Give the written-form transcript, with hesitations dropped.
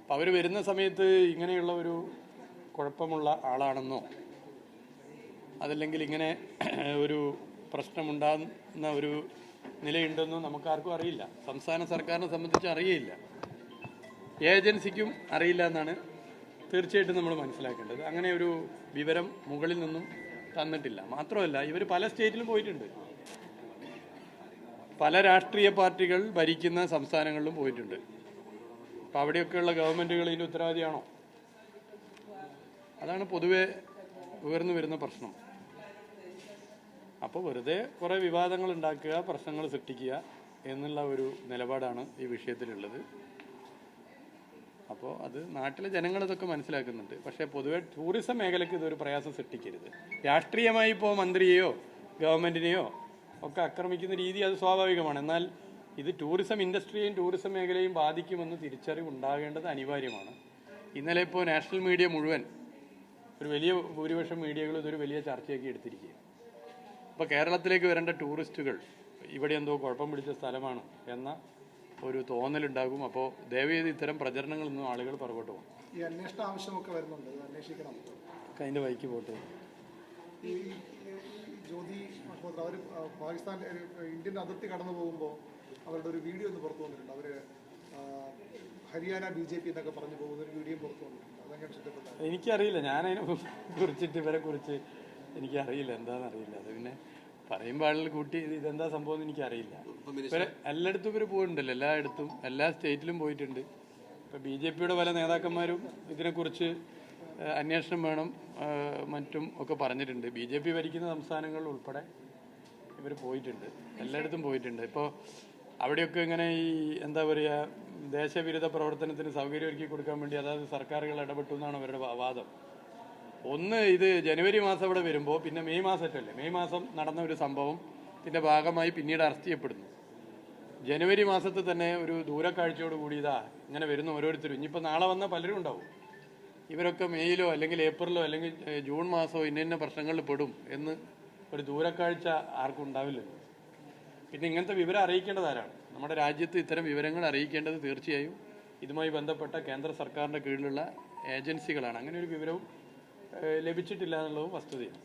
അപ്പം അവർ വരുന്ന സമയത്ത് ഇങ്ങനെയുള്ള ഒരു കുഴപ്പമുള്ള ആളാണെന്നോ അതല്ലെങ്കിൽ ഇങ്ങനെ ഒരു പ്രശ്നമുണ്ടാകുന്ന ഒരു നിലയുണ്ടെന്നോ നമുക്കാർക്കും അറിയില്ല. സംസ്ഥാന സർക്കാരിനെ സംബന്ധിച്ച് അറിയില്ല, ഏജൻസിക്കും അറിയില്ല എന്നാണ് തീർച്ചയായിട്ടും നമ്മൾ മനസ്സിലാക്കേണ്ടത്. അങ്ങനെ ഒരു വിവരം മുകളിൽ നിന്നും തന്നിട്ടില്ല. മാത്രമല്ല, ഇവർ പല സ്റ്റേറ്റിലും പോയിട്ടുണ്ട്, പല രാഷ്ട്രീയ പാർട്ടികൾ ഭരിക്കുന്ന സംസ്ഥാനങ്ങളിലും പോയിട്ടുണ്ട്. അപ്പം അവിടെയൊക്കെയുള്ള ഗവൺമെൻറ്റുകൾ ഇതിൻ്റെ ഉത്തരവാദിയാണോ? അതാണ് പൊതുവെ ഉയർന്നു വരുന്ന പ്രശ്നം. അപ്പോൾ വെറുതെ കുറേ വിവാദങ്ങൾ ഉണ്ടാക്കുക, പ്രശ്നങ്ങൾ സൃഷ്ടിക്കുക എന്നുള്ള ഒരു നിലപാടാണ് ഈ വിഷയത്തിലുള്ളത്. അപ്പോൾ അത് നാട്ടിലെ ജനങ്ങളിതൊക്കെ മനസ്സിലാക്കുന്നുണ്ട്. പക്ഷേ പൊതുവെ ടൂറിസം മേഖലയ്ക്ക് ഇതൊരു പ്രയാസം സൃഷ്ടിക്കരുത്. രാഷ്ട്രീയമായി ഇപ്പോൾ മന്ത്രിയെയോ ഗവൺമെൻറ്റിനെയോ ഒക്കെ ആക്രമിക്കുന്ന രീതി അത് സ്വാഭാവികമാണ്. എന്നാൽ ഇത് ടൂറിസം ഇൻഡസ്ട്രിയെയും ടൂറിസം മേഖലയും ബാധിക്കുമെന്ന് തിരിച്ചറിവ് ഉണ്ടാകേണ്ടത് അനിവാര്യമാണ്. ഇന്നലെ ഇപ്പോൾ നാഷണൽ മീഡിയ മുഴുവൻ, ഒരു വലിയ ഭൂരിപക്ഷം മീഡിയകൾ ഇതൊരു വലിയ ചർച്ചയാക്കി എടുത്തിരിക്കുക. അപ്പോൾ കേരളത്തിലേക്ക് വരേണ്ട ടൂറിസ്റ്റുകൾ ഇവിടെ എന്തോ കുഴപ്പം പിടിച്ച സ്ഥലമാണ് എന്ന ഒരു തോന്നലുണ്ടാകും. അപ്പോൾ ദയവേത് ഇത്തരം പ്രചരണങ്ങളൊന്നും ആളുകൾ പുറകോട്ട് പോകും. ഈ അന്വേഷണ ആവശ്യമൊക്കെ വരുന്നുണ്ട്, അന്വേഷിക്കണം, അതിൻ്റെ വഴിക്ക് പോട്ടെ. ഈ ജ്യോതി അവർ പാകിസ്ഥാൻ ഇന്ത്യൻ അതിർത്തി കടന്നു പോകുമ്പോൾ അവരുടെ ഒരു വീഡിയോ ഒന്ന് പുറത്തു വന്നിട്ടുണ്ട്. അവർ ഹരിയാന BJP എന്നൊക്കെ പറഞ്ഞു പോകുന്ന ഒരു വീഡിയോ പുറത്തു വന്നിട്ടുണ്ട്. അതെങ്ങനെ ഇഷ്ടപ്പെട്ടു? എനിക്കറിയില്ല, ഞാനതിനെ കുറിച്ചിട്ട് ഇവരെ കുറിച്ച് എനിക്കറിയില്ല, എന്താണെന്നറിയില്ല. അത് പിന്നെ പറയുമ്പോൾ ആളുകൾ കൂട്ടി ഇതെന്താ സംഭവം എന്ന് എനിക്കറിയില്ല. ഇവരെ എല്ലായിടത്തും ഇവർ പോയിട്ടുണ്ടല്ലോ, എല്ലായിടത്തും എല്ലാ സ്റ്റേറ്റിലും പോയിട്ടുണ്ട്. ഇപ്പോൾ BJPയുടെ പല നേതാക്കന്മാരും ഇതിനെക്കുറിച്ച് അന്വേഷണം വേണം മറ്റും ഒക്കെ പറഞ്ഞിട്ടുണ്ട്. BJP ഭരിക്കുന്ന സംസ്ഥാനങ്ങളിൽ ഉൾപ്പെടെ ഇവർ പോയിട്ടുണ്ട്, എല്ലായിടത്തും പോയിട്ടുണ്ട്. ഇപ്പോൾ അവിടെയൊക്കെ ഇങ്ങനെ ഈ എന്താ പറയുക, ദേശവിരുദ്ധ പ്രവർത്തനത്തിന് സൗകര്യം ഒരുക്കി കൊടുക്കാൻ വേണ്ടി അതായത് സർക്കാരുകൾ ഇടപെട്ടു എന്നാണ് അവരുടെ വാദം. ഒന്ന്, ഇത് ജനുവരി മാസം ഇവിടെ വരുമ്പോൾ പിന്നെ മെയ് മാസമല്ലേ, മെയ് മാസം നടന്ന ഒരു സംഭവത്തിന്റെ ഭാഗമായി പിന്നീട് അറസ്റ്റ് ചെയ്യപ്പെടുന്നു. ജനുവരി മാസത്തിൽ തന്നെ ഒരു ദൂരക്കാഴ്ചയോട് കൂടി ഇങ്ങനെ വരുന്ന ഓരോരുത്തരും, ഇനിയിപ്പോൾ നാളെ വന്ന പലരും ഉണ്ടാവും, ഇവരൊക്കെ മെയ്യിലോ അല്ലെങ്കിൽ ഏപ്രിലോ അല്ലെങ്കിൽ ജൂൺ മാസമോ ഇന്ന പ്രശ്നങ്ങളിൽ പെടും എന്ന് ഒരു ദൂരക്കാഴ്ച ആർക്കും ഉണ്ടാവില്ലല്ലോ. പിന്നെ ഇങ്ങനത്തെ വിവരം അറിയിക്കേണ്ടത് ആരാണ്? നമ്മുടെ രാജ്യത്ത് ഇത്തരം വിവരങ്ങൾ അറിയിക്കേണ്ടത് തീർച്ചയായും ഇതുമായി ബന്ധപ്പെട്ട കേന്ദ്ര സർക്കാരിൻ്റെ കീഴിലുള്ള ഏജൻസികളാണ്. അങ്ങനെ ഒരു വിവരവും ലഭിച്ചിട്ടില്ല എന്നുള്ളതും വസ്തുതയാണ്.